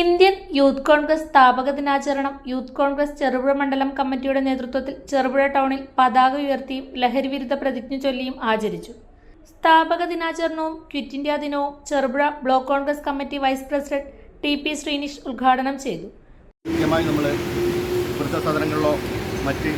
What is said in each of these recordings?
Indian youth Congress സ്ഥാപക ദിനാചരണം youth Congress Cherupuzha മണ്ഡലം കമ്മിറ്റിയുടെ നേതൃത്വത്തിൽ ചെറുപുഴ ടൗണിൽ പതാക ഉയർത്തിയും ലഹരിവിരുദ്ധ പ്രതിജ്ഞ ചൊല്ലിയും ആചരിച്ചു. സ്ഥാപക ദിനാചരണവും ക്വിറ്റ് ഇന്ത്യ ദിനവും Cherupuzha block Congress committee vice president T P. Sreenish ഉദ്ഘാടനം ചെയ്തു. വൃദ്ധസദനങ്ങളിലോ മറ്റ്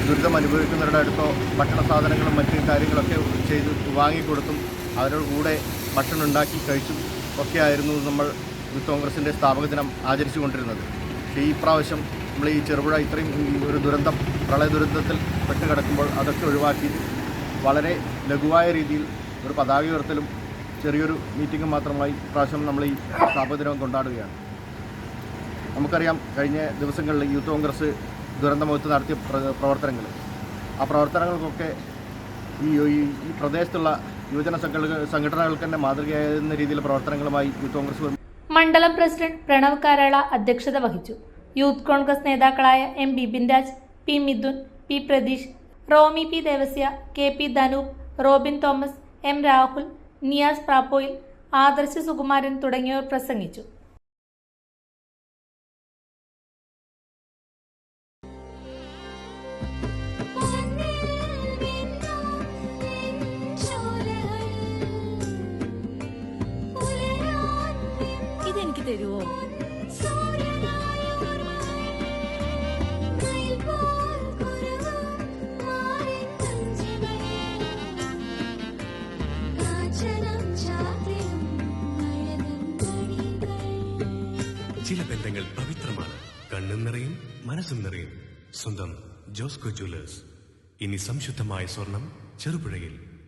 ദുരിതം അനുഭവിക്കുന്നവരുടെ അടുത്തോ ഭക്ഷണ സാധനങ്ങളും മറ്റ് കാര്യങ്ങളൊക്കെ ചെയ്ത് വാങ്ങിക്കൊടുത്തും അവരുടെ കൂടെ ഭക്ഷണം ഉണ്ടാക്കി കഴിച്ചും ഒക്കെയായിരുന്നു നമ്മൾ യൂത്ത് കോൺഗ്രസിൻ്റെ സ്ഥാപക ദിനം ആചരിച്ചു കൊണ്ടിരുന്നത്. പക്ഷേ ഈ പ്രാവശ്യം നമ്മൾ ഈ ചെറുപുഴ ഇത്രയും ഒരു ദുരന്തം, പ്രളയ ദുരന്തത്തിൽ പെട്ടുകിടക്കുമ്പോൾ അതൊക്കെ ഒഴിവാക്കി വളരെ ലഘുവായ രീതിയിൽ ഒരു പതാക ഉയർത്തലും ചെറിയൊരു മീറ്റിംഗും മാത്രമായി പ്രാവശ്യം നമ്മൾ ഈ സ്ഥാപക ദിനം കൊണ്ടാടുകയാണ്. നമുക്കറിയാം, കഴിഞ്ഞ ദിവസങ്ങളിൽ യൂത്ത് കോൺഗ്രസ് ദുരന്തമുഖത്ത് നടത്തിയ പ്രവർത്തനങ്ങൾ, ആ പ്രവർത്തനങ്ങൾക്കൊക്കെ ഈ പ്രദേശത്തുള്ള യുവജന സംഘടനകൾക്ക് തന്നെ മാതൃകയാകുന്ന രീതിയിലുള്ള പ്രവർത്തനങ്ങളുമായി യൂത്ത് കോൺഗ്രസ് മണ്ഡലം പ്രസിഡന്റ് പ്രണവ് കാരാള അധ്യക്ഷത വഹിച്ചു. യൂത്ത് കോൺഗ്രസ് നേതാക്കളായ M Bipin Raj, P Mithun, P Pratheesh, Romy P Devasya, K P Dhanoop, Robin Thomas, M Rahul, Niyas Prappoyil, Adarsh Sukumaran തുടങ്ങിയവർ പ്രസംഗിച്ചു. ഇതെനിക്ക് തരുമോ? ചില ബന്ധങ്ങൾ പവിത്രമാണ്. കണ്ണും നിറയും, മനസ്സും നിറയും. സ്വന്തം ജോസ്കോ ജ്വല്ലേഴ്സ്. ഇനി സംശുദ്ധമായ സ്വർണം ചെറുപുഴയിൽ.